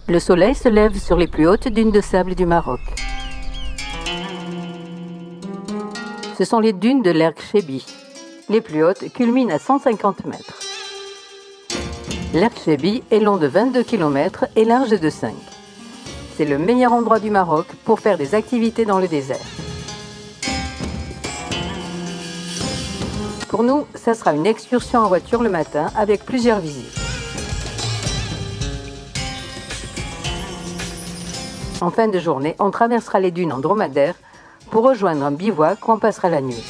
Le soleil se lève sur les plus hautes dunes de sable du Maroc. Ce sont les dunes de l'Erg Chebi. Les plus hautes culminent à 150 mètres. L'Erg Chebi est long de 22 km et large de 5. C'est le meilleur endroit du Maroc pour faire des activités dans le désert. Pour nous, ça sera une excursion en voiture le matin avec plusieurs visites. En fin de journée, on traversera les dunes en dromadaire pour rejoindre un bivouac où on passera la nuit.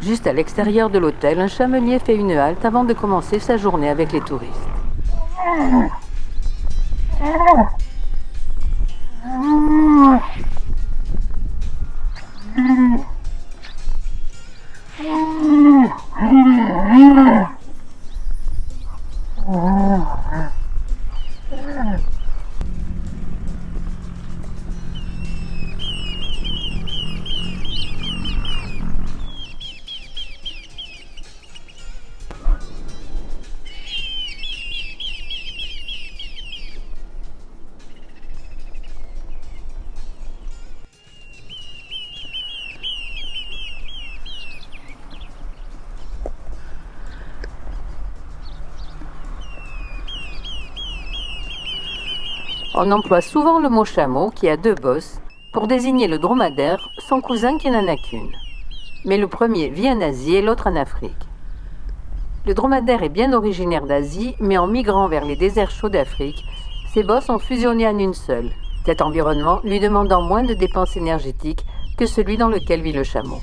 Juste à l'extérieur de l'hôtel, un chamelier fait une halte avant de commencer sa journée avec les touristes. On emploie souvent le mot chameau, qui a deux bosses, pour désigner le dromadaire, son cousin qui n'en a qu'une. Mais le premier vit en Asie et l'autre en Afrique. Le dromadaire est bien originaire d'Asie, mais en migrant vers les déserts chauds d'Afrique, ses bosses ont fusionné en une seule, cet environnement lui demandant moins de dépenses énergétiques que celui dans lequel vit le chameau.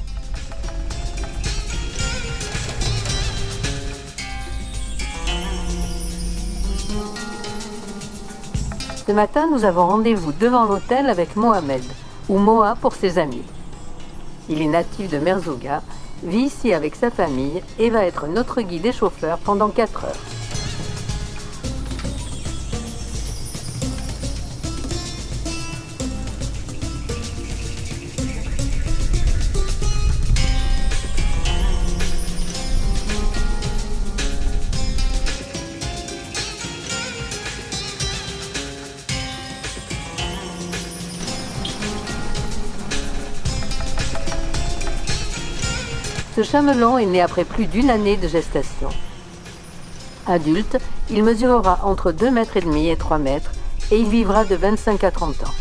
Ce matin, nous avons rendez-vous devant l'hôtel avec Mohamed, ou Moa pour ses amis. Il est natif de Merzouga, vit ici avec sa famille et va être notre guide et chauffeur pendant 4 heures. Ce chamelon est né après plus d'une année de gestation. Adulte, il mesurera entre 2,5 mètres et 3 mètres et il vivra de 25 à 30 ans.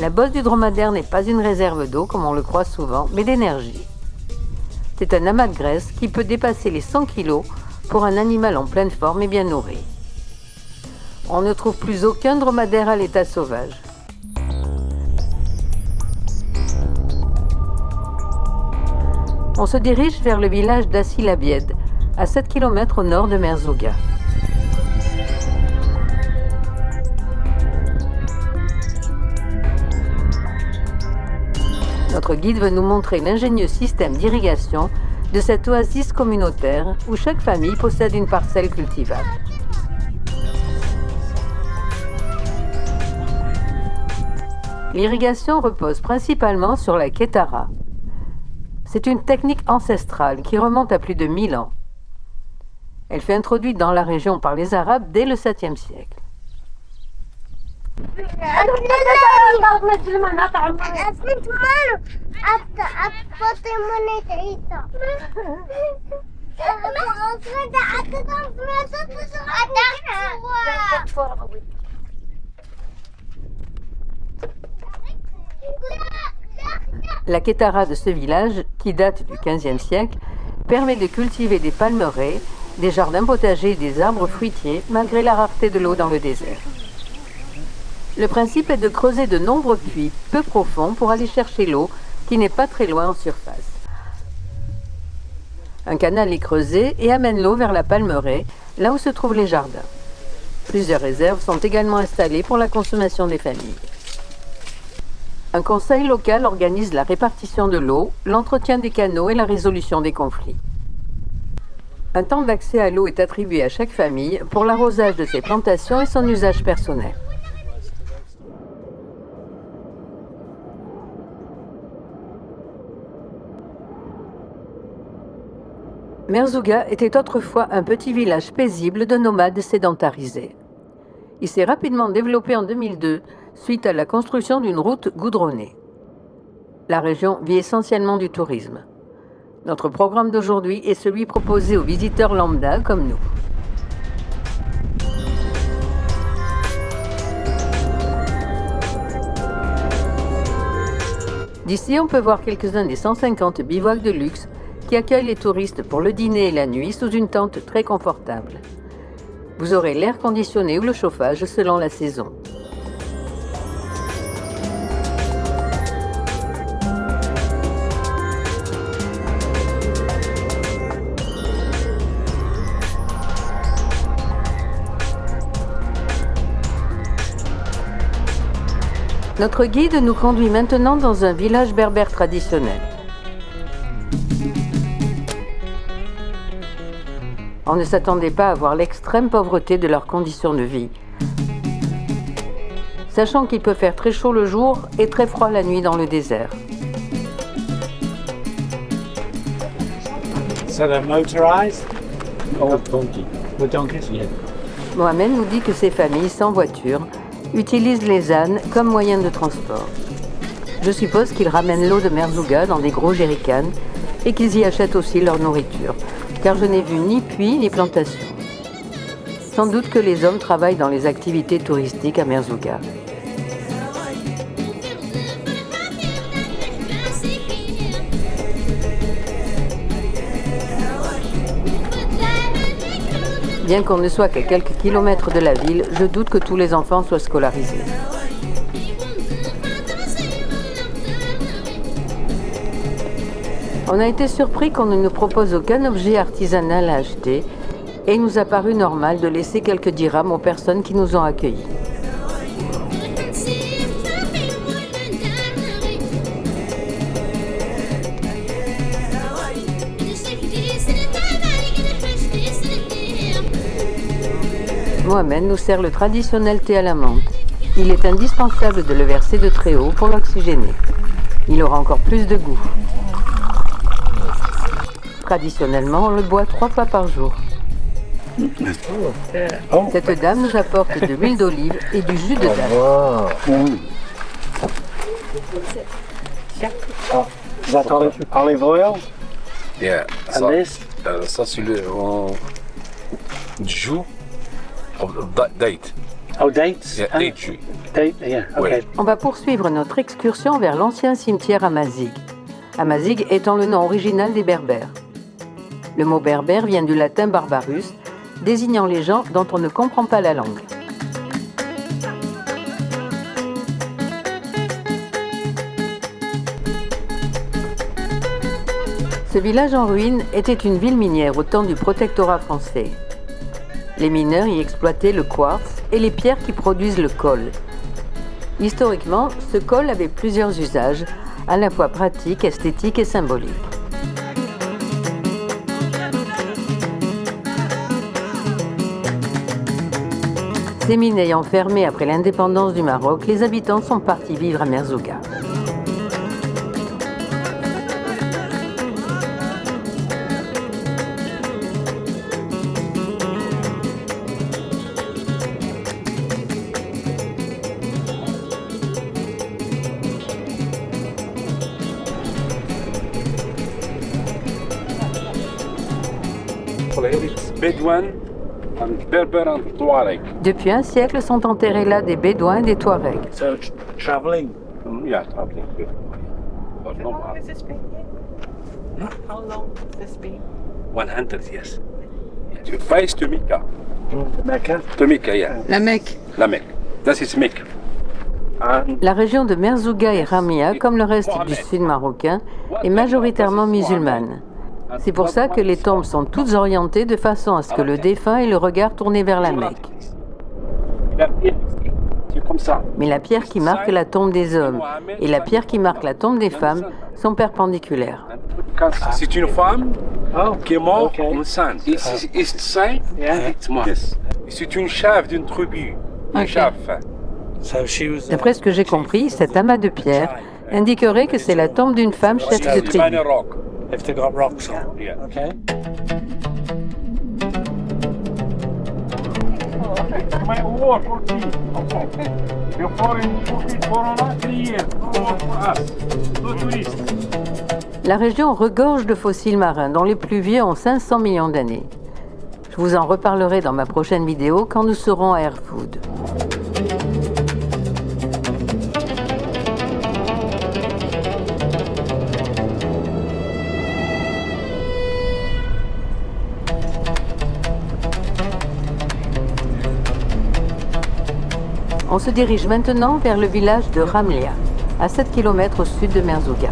La bosse du dromadaire n'est pas une réserve d'eau comme on le croit souvent, mais d'énergie. C'est un amas de graisse qui peut dépasser les 100 kg pour un animal en pleine forme et bien nourri. On ne trouve plus aucun dromadaire à l'état sauvage. On se dirige vers le village d'Assil-Abied, à 7 km au nord de Merzouga. Notre guide veut nous montrer l'ingénieux système d'irrigation de cette oasis communautaire où chaque famille possède une parcelle cultivable. L'irrigation repose principalement sur la kétara. C'est une technique ancestrale qui remonte à plus de 1000 ans. Elle fut introduite dans la région par les Arabes dès le 7e siècle. La kétara de ce village, qui date du XVe siècle, permet de cultiver des palmeraies, des jardins potagers et des arbres fruitiers, malgré la rareté de l'eau dans le désert. Le principe est de creuser de nombreux puits peu profonds pour aller chercher l'eau, qui n'est pas très loin en surface. Un canal est creusé et amène l'eau vers la palmeraie, là où se trouvent les jardins. Plusieurs réserves sont également installées pour la consommation des familles. Un conseil local organise la répartition de l'eau, l'entretien des canaux et la résolution des conflits. Un temps d'accès à l'eau est attribué à chaque famille pour l'arrosage de ses plantations et son usage personnel. Merzouga était autrefois un petit village paisible de nomades sédentarisés. Il s'est rapidement développé en 2002 suite à la construction d'une route goudronnée. La région vit essentiellement du tourisme. Notre programme d'aujourd'hui est celui proposé aux visiteurs lambda comme nous. D'ici, on peut voir quelques-uns des 150 bivouacs de luxe qui accueillent les touristes pour le dîner et la nuit sous une tente très confortable. Vous aurez l'air conditionné ou le chauffage selon la saison. Notre guide nous conduit maintenant dans un village berbère traditionnel. On ne s'attendait pas à voir l'extrême pauvreté de leurs conditions de vie. Sachant qu'il peut faire très chaud le jour et très froid la nuit dans le désert. So they're motorized? Or donkey? With donkeys, yeah. Mohamed nous dit que ces familles sans voiture utilisent les ânes comme moyen de transport. Je suppose qu'ils ramènent l'eau de Merzouga dans des gros jerrycans et qu'ils y achètent aussi leur nourriture, car je n'ai vu ni puits ni plantation. Sans doute que les hommes travaillent dans les activités touristiques à Merzouga. Bien qu'on ne soit qu'à quelques kilomètres de la ville, je doute que tous les enfants soient scolarisés. On a été surpris qu'on ne nous propose aucun objet artisanal à acheter et il nous a paru normal de laisser quelques dirhams aux personnes qui nous ont accueillis. Mohamed nous sert le traditionnel thé à la menthe. Il est indispensable de le verser de très haut pour l'oxygéner. Il aura encore plus de goût. Traditionnellement, on le boit 3 fois par jour. Cette dame nous apporte de l'huile d'olive et du jus de date. Is that olive oil? Yeah. And this? Ça c'est le jus date. Oh, dates? Yeah, date jus. Date, yeah, okay. Ouais. On va poursuivre notre excursion vers l'ancien cimetière Amazigh. Amazigh étant le nom original des Berbères. Le mot berbère vient du latin barbarus, désignant les gens dont on ne comprend pas la langue. Ce village en ruine était une ville minière au temps du protectorat français. Les mineurs y exploitaient le quartz et les pierres qui produisent le colle. Historiquement, ce colle avait plusieurs usages, à la fois pratiques, esthétiques et symboliques. Ces mines ayant fermé après l'indépendance du Maroc, les habitants sont partis vivre à Merzouga. Bedouin, Berber and Touareg. Depuis un siècle sont enterrés là des Bédouins et des Touaregs. So, travelling? Yeah, traveling. How long has this been here? How long has this been? 100 years. Yeah. Face to Mecca. Mecca? To Mecca, yeah. La Mecque. La Mecque. That is Mecca. And La région de Merzouga et Ramia, comme le reste du sud marocain, est majoritairement musulmane. C'est pour ça que les tombes sont toutes orientées de façon à ce que le défunt ait le regard tourné vers la Mecque. C'est comme ça. Mais la pierre qui marque la tombe des hommes et la pierre qui marque la tombe des femmes sont perpendiculaires. Quand c'est une femme, Oh, qui est mort okay. enceinte. It's safe, Yeah. it's mort. C'est une chèvre d'une tribu. Une Ok. chèvre. So she was. D'après ce que j'ai compris, cet amas de pierres indiquerait que c'est la tombe d'une femme chef de It's behind tribu. a rock. If they got rocks on. Yeah. Okay. My war for tea. Before in Corona, 3 years. No war for us. No tourists. La région regorge de fossiles marins dont les plus vieux ont 500 millions d'années. Je vous en reparlerai dans ma prochaine vidéo quand nous serons à Erfoud. On se dirige maintenant vers le village de Ramlia, à 7 km au sud de Merzouga.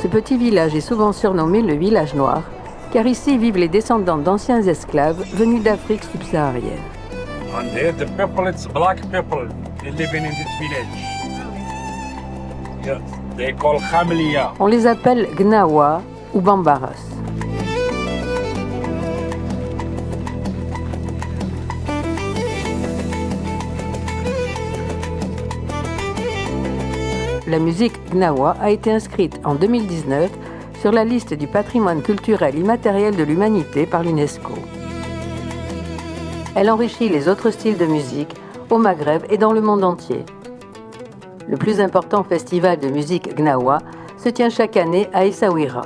Ce petit village est souvent surnommé le village noir, car ici vivent les descendants d'anciens esclaves venus d'Afrique subsaharienne. And there the people, it's black people. They living in this village. Yeah. They call Khamlia. On les appelle Gnawa ou Bambaras. La musique Gnawa a été inscrite en 2019 sur la liste du patrimoine culturel immatériel de l'humanité par l'UNESCO. Elle enrichit les autres styles de musique au Maghreb et dans le monde entier. Le plus important festival de musique Gnawa se tient chaque année à Essaouira.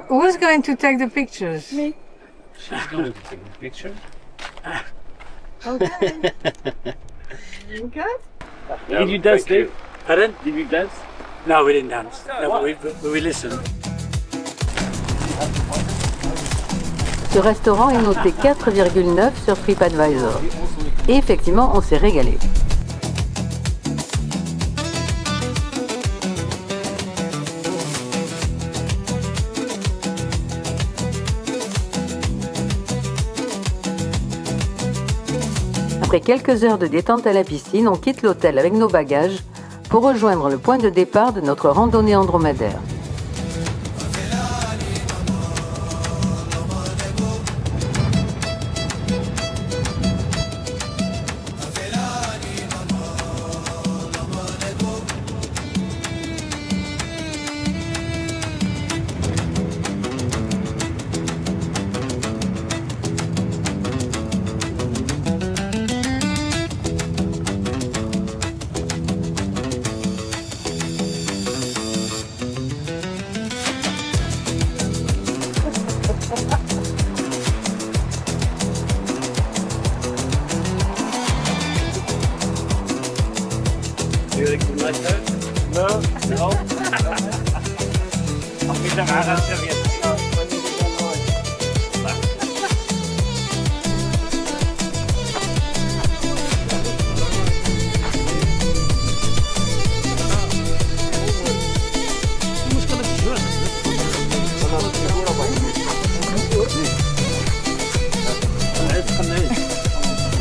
Who's going to take the pictures? Me. She's going to take a picture. Okay. You good? Did you dance, Thank you. Dave? Pardon? Did you dance? No, we didn't dance. No, but we listened. Ce restaurant est noté 4,9 sur TripAdvisor. Et effectivement, on s'est régalé. Après quelques heures de détente à la piscine, on quitte l'hôtel avec nos bagages pour rejoindre le point de départ de notre randonnée en dromadaire. You like that? No. No? Ang kita nga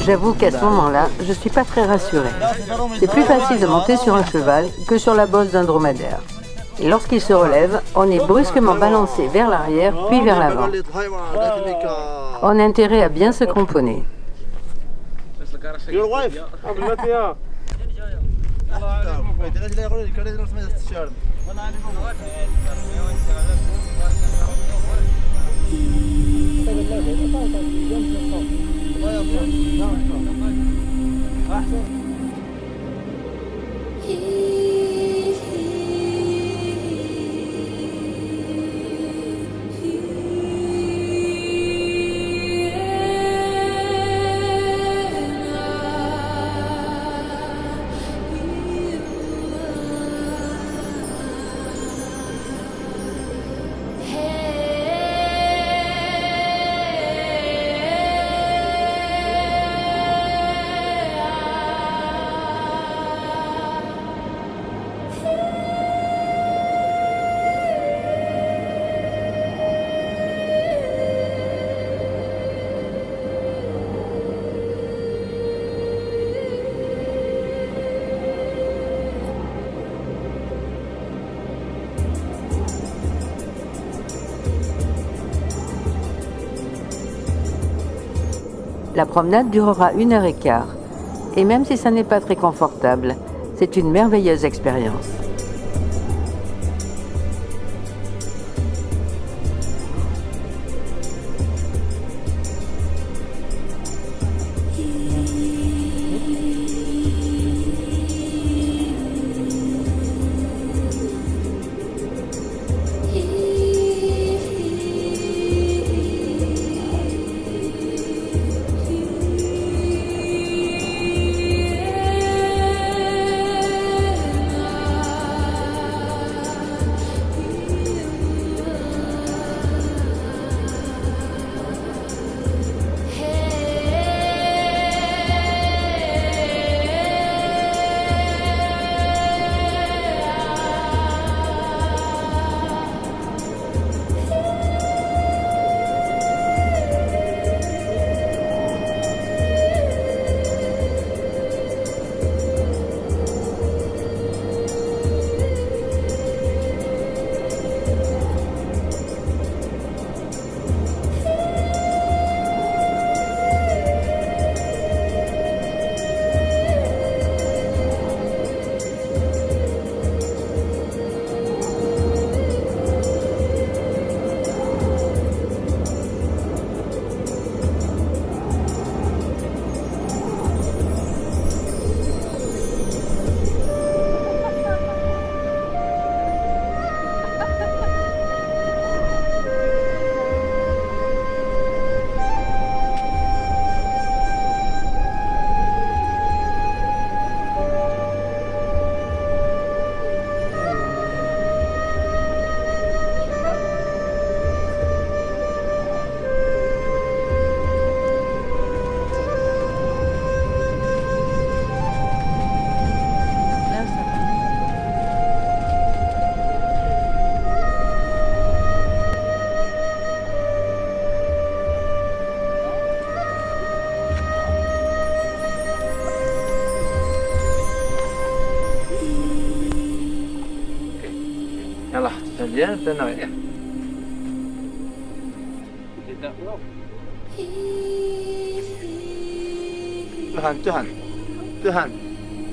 J'avoue qu'à ce moment-là, je ne suis pas très rassurée. C'est plus facile de monter sur un cheval que sur la bosse d'un dromadaire. Et lorsqu'il se relève, on est brusquement balancé vers l'arrière puis vers l'avant. On a intérêt à bien se cramponner. La promenade durera 1h15. Et même si ça n'est pas très confortable, c'est une merveilleuse expérience. يلا تسجل تنوي Tuhan.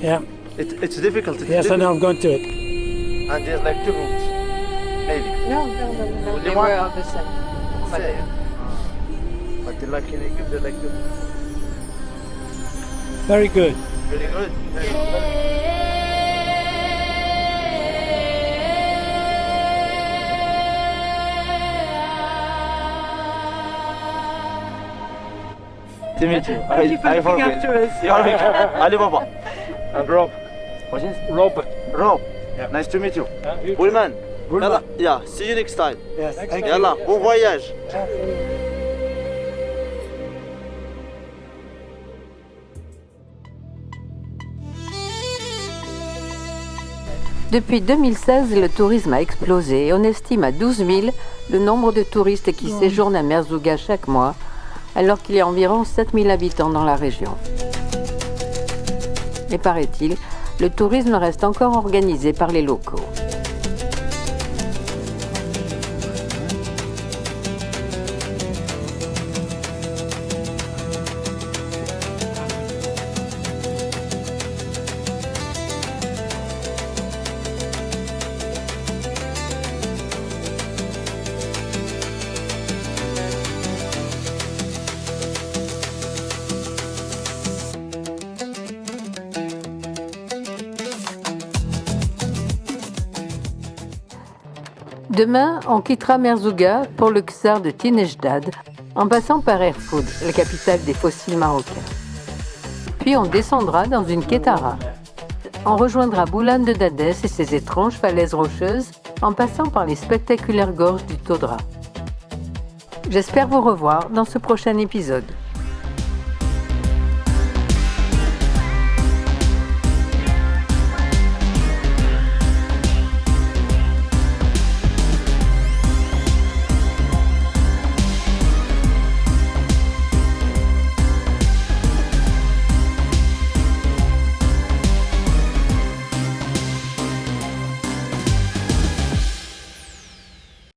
Yeah. It's difficult. Yes, I know. I'm going to it. And there's like 2 rooms, maybe. No. Only They one? were all the same. Same. But the like, can you give the like the Very good. very good. Very good. To meet you. I forget. Ali Baba. And Rob. What is Robert. Rob? Yeah. Nice to meet you. You Bullman. Bullman. Yalla. Yeah. See you next time. Yes. Thank Yalla. Bon voyage. Depuis 2016, le tourisme a explosé et on estime à 12 000 le nombre de touristes qui séjournent à Merzouga chaque mois, alors qu'il y a environ 7000 habitants dans la région. Et paraît-il, le tourisme reste encore organisé par les locaux. Demain, on quittera Merzouga pour le Ksar de Tinejdad, en passant par Erfoud, la capitale des fossiles marocains. Puis on descendra dans une kétara. On rejoindra Boulan de Dadès et ses étranges falaises rocheuses, en passant par les spectaculaires gorges du Todra. J'espère vous revoir dans ce prochain épisode.